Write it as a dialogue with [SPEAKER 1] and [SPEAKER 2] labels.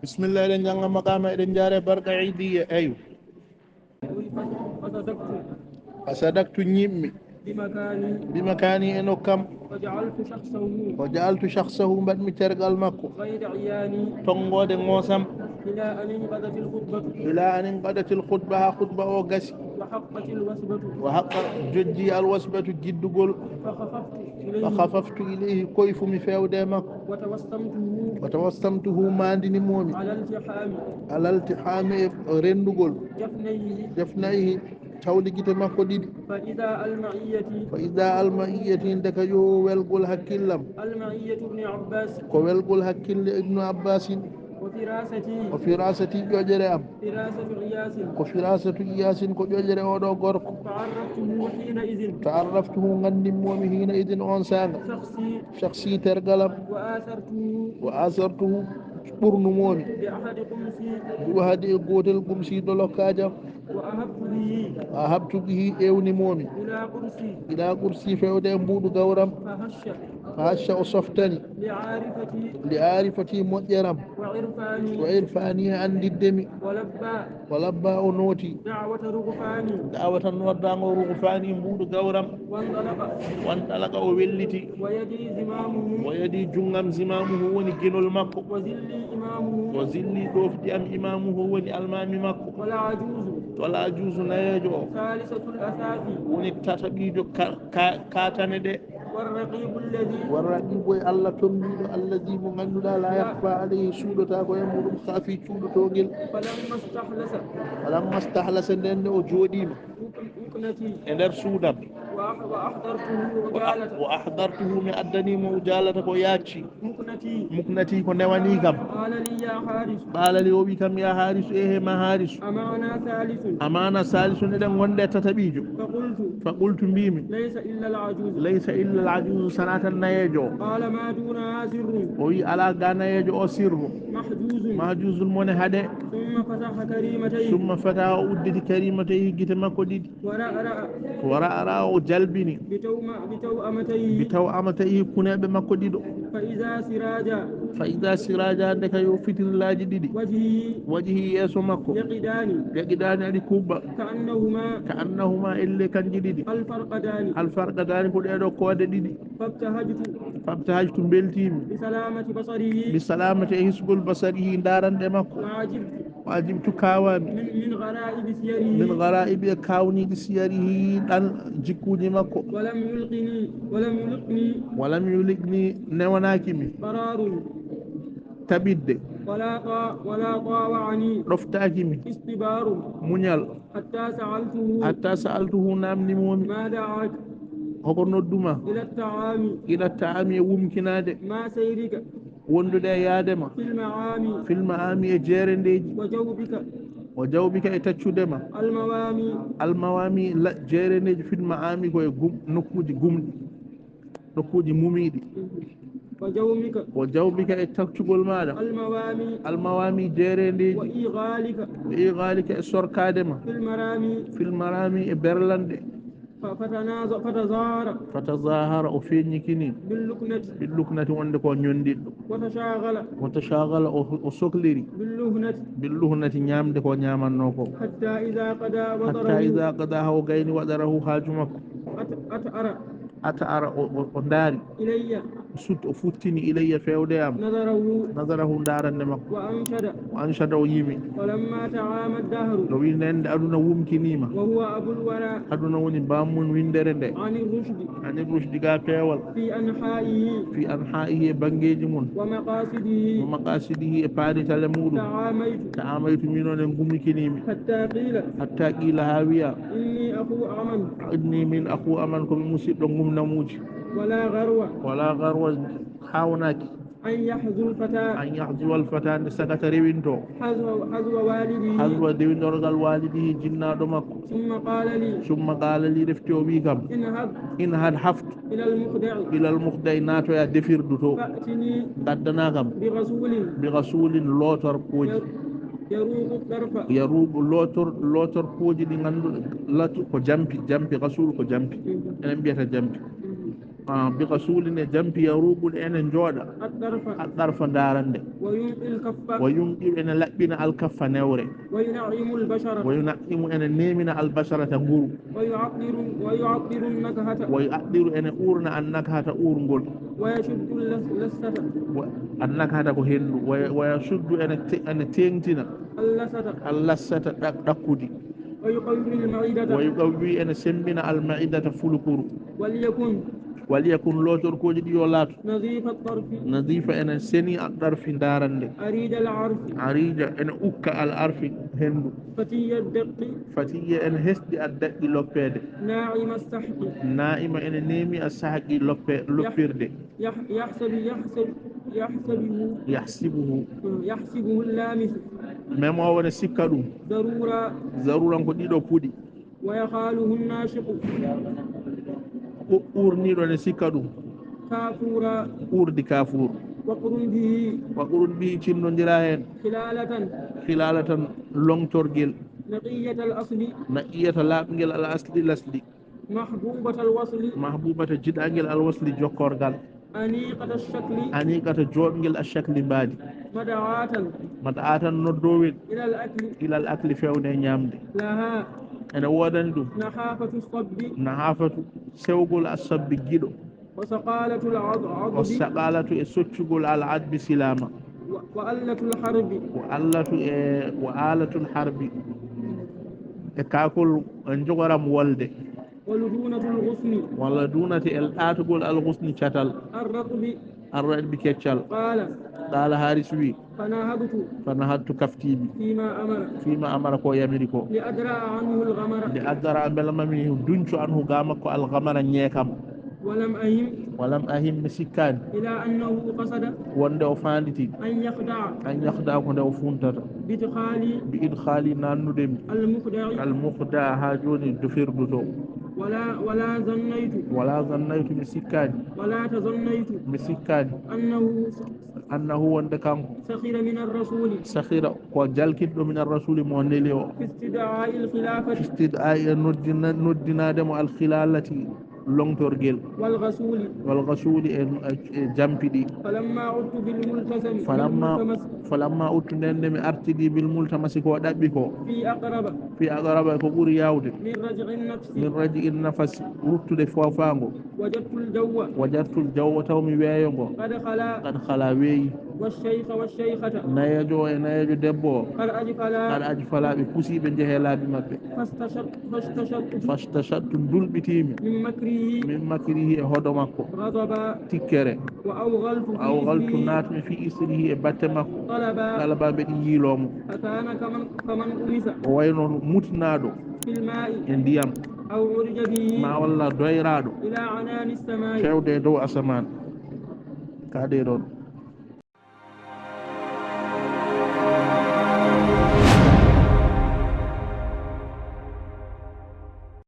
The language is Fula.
[SPEAKER 1] بسم الله إذن جانا مقام إذن جاري برقة عيدية أيوه.
[SPEAKER 2] فصدقت
[SPEAKER 1] فصدقت نيمي
[SPEAKER 2] بمكاني
[SPEAKER 1] إنو كم
[SPEAKER 2] وجعلت شخصه
[SPEAKER 1] بدمي ترقال مكو
[SPEAKER 2] غير عياني
[SPEAKER 1] تنغو دي موسم
[SPEAKER 2] إلى أن انقضت الخطبة
[SPEAKER 1] إلى أن انقضت الخطبة خطبة وقسي
[SPEAKER 2] وحقت الوثبة
[SPEAKER 1] وحق جدي الوسبة جد قول فخففت إليه كيف مفاو ديمك وتوسمته ما عندني مومي على التحام رندقول جفنيه tawde gite makko ɗiɗi fa ida almaiyati ndeka yo welgol hakkillam ko welgol hakkille ibnu abbasin o firasati ƴoƴere am ko firasatu iyasin ko ƴoƴere oɗo gorko taarraftuhu gandinmomi hina idin on saga shakhsi tergalam wa asartuhu ɓurnumomi wahadi e gotel gumsiɗo lokkajam a habtu bihi ewnimomi ila kursi fewde e mbuɗu gawram fa hacca o softani li arifati moƴƴeram wa irfani e andiddemi wa labba o nooti dawata noddago rugfani mbuɗu gawram wandalaka o welliti wa yadi jungam zimamuhu woni guinol makko wa zilli ɗofdi am imamuhu woni almami makko wala juusu nayejo o woni tataɓijo katane ɗe warraqibu e allah tombiɗo alladi mo ganduɗa la yahfa alayhi suuɗota ko e muɗum kaafi cuuɗotogel falamma stahlasa ndende o jooɗima e nder suudam wa ahdartuhu mi addanimo o jalata ko yacci muknati ko newani kam ɓaalali o wi kam ya harisu e he ma harisu amana salisu neɗen gonde tataɓijo fa qultu mbimi laysa illa al ajuzu sana tan nayejo o wi ala ga nayejo o sirru mahjuzul mone haɗe summa fata o udditi karimatayhi guite makko ɗiɗi wara ara o jalbini bi taw amatayhi kuneɓe makko ɗiɗo fa ida siraja nde kay o fitirillaji ɗiɗi wajihi yeeso makko yaqiɗani aɗi kubba ka annahuma elle kanji ɗiɗi alfarqadani ko ɗeɗo koode ɗiɗi fabtahajtu beltimi bi salamati e hisgol basarihi daranɗe makko wajibtu kawami min garaibi e kawniɗi siyarihi ɗan jikkuji makko walam yuliqni newanakimi taɓidde ɗoftakimi muñal hatta sa'altuhu namnimomi hoko nodduma ila taami e wumkinade wondude e yaadema filma ami e jeere ndeji o jawbika e taccudema almawami jeere ndeji filma ami koye nokkuji gumɗi nokkuji mumiɗi o jawbika e taccugol maɗa almawami jeere ndeji e igalika e sorkadema filmarami e berlande fatazahara o feññikini billuknati wonde ko ñondiɗɗo wata shagala o sohliri billuhnati ñamde ko ñamanno ko hatta ida qada ha o gayni waɗarahu haaju makko ata ara o daari o futtini ilayya fewde am nadarahu darande makko wa anshada o yimi no wi nende aduna wumkinima aduna woni bammun windere nde ani rushdi ga peewal fi anha'ihi e bangeji mun wa maqasidihi e paaditale muɗum ta'amaytu minon en gummikinimi hatta qila ha wiya inni min aku aman komi musidɗo gumnamuji wala garwa hawnaki an yahzuwa alfata nde sagata rewinto haswa dewindorgal walidihi jinnaɗo makko summa qala li refti o wi kam in had haftu ilal muhday natoya defirdu to gaddana kam bi rasulin lotor pooji yaruɓu lotor pooji ɗi ganduɗa latu ko jampi rasul ko jampi enen mbiyata jampi بغسول جنب يروب أن جودا الطرف دارند وينقل أن لبنا الكف نوري وينعم أن نيمنا البشرة غورو ويعطر أن أورنا النكهة أورنغول
[SPEAKER 2] ويشد اللسة
[SPEAKER 1] النكهة كهندو ويشد أن تينتنا اللسة دكودي ويقوي أن سمنا المعدة فلكرو وليكن لوتر كوجي يولات نظيف أن سني الطرف دارند عريج أن أوكا العرف هندو فتية أن هسدي الدق لوبيد نائمة أن نيمي السحق لوبيرد يحسبه
[SPEAKER 2] اللامس
[SPEAKER 1] مما هو نسكدو ضرورا كديدو كودي
[SPEAKER 2] ويخاله الناشق
[SPEAKER 1] أورنيدو نسكدو
[SPEAKER 2] كافورا
[SPEAKER 1] أوردي كافور وقرن به تشنو دراهن خلالة لونتورجل نقية لابنجل الأصلي لسلي محبوبة جدانجل الوصل جوكورغال أنيقة جوبنجل الشكل بادي مدعاة ندوين إلى الأكل فيوني نيامدي أنا ودندو نحافة سوغل الصب جيدو وسقالة سوتشغل العدب سلامة وآلة الحرب كاكل انجغرام والده ولدونة الآتقل الغصن شتل الرقب كتشل قال هارس وي فنهدت كفتيبي فيما أمر كو يمركو لأدرى بلمامي دنشو عنه غامكو الغمر نيكم ولم أهم مسكان
[SPEAKER 2] إلى أنه قصد
[SPEAKER 1] وندو فاندتي أن يخدع كندو فونتر بإدخالي نانو دم المخدع هاجوني دفير دوتو ولا ظنيت مسكان
[SPEAKER 2] ولا تظنيت
[SPEAKER 1] مسكان أنه وندكام
[SPEAKER 2] سخير من الرسول
[SPEAKER 1] سخير وجلكت من الرسول مونيليو
[SPEAKER 2] في استدعاء الخلافة
[SPEAKER 1] في استدعاء ندنا دم الخلالة لونتورجل والغسول جامبدي فلما عدت نندم أرتدي بالملتمس كو دبيكو في أقرب كو بوري ياود من رجع النفس رتد فوفانغو وجدت الجو تومي ويونغو قد خلا وي
[SPEAKER 2] والشيخة
[SPEAKER 1] نايجو دبو قد أجفلا بكسي بنجهلا بمبه فاشتشت دلبتيمي من مكره هدو مكو تكره وأوغلت ناتم في إسره باتمكو طلبا بدي يلوم
[SPEAKER 2] فكان كمن أمس
[SPEAKER 1] وينون متنادو
[SPEAKER 2] في الماء
[SPEAKER 1] انديام
[SPEAKER 2] أو عرج به
[SPEAKER 1] ما والله دويرادو
[SPEAKER 2] إلى عنان السماء
[SPEAKER 1] شو دو أسمان كاديرون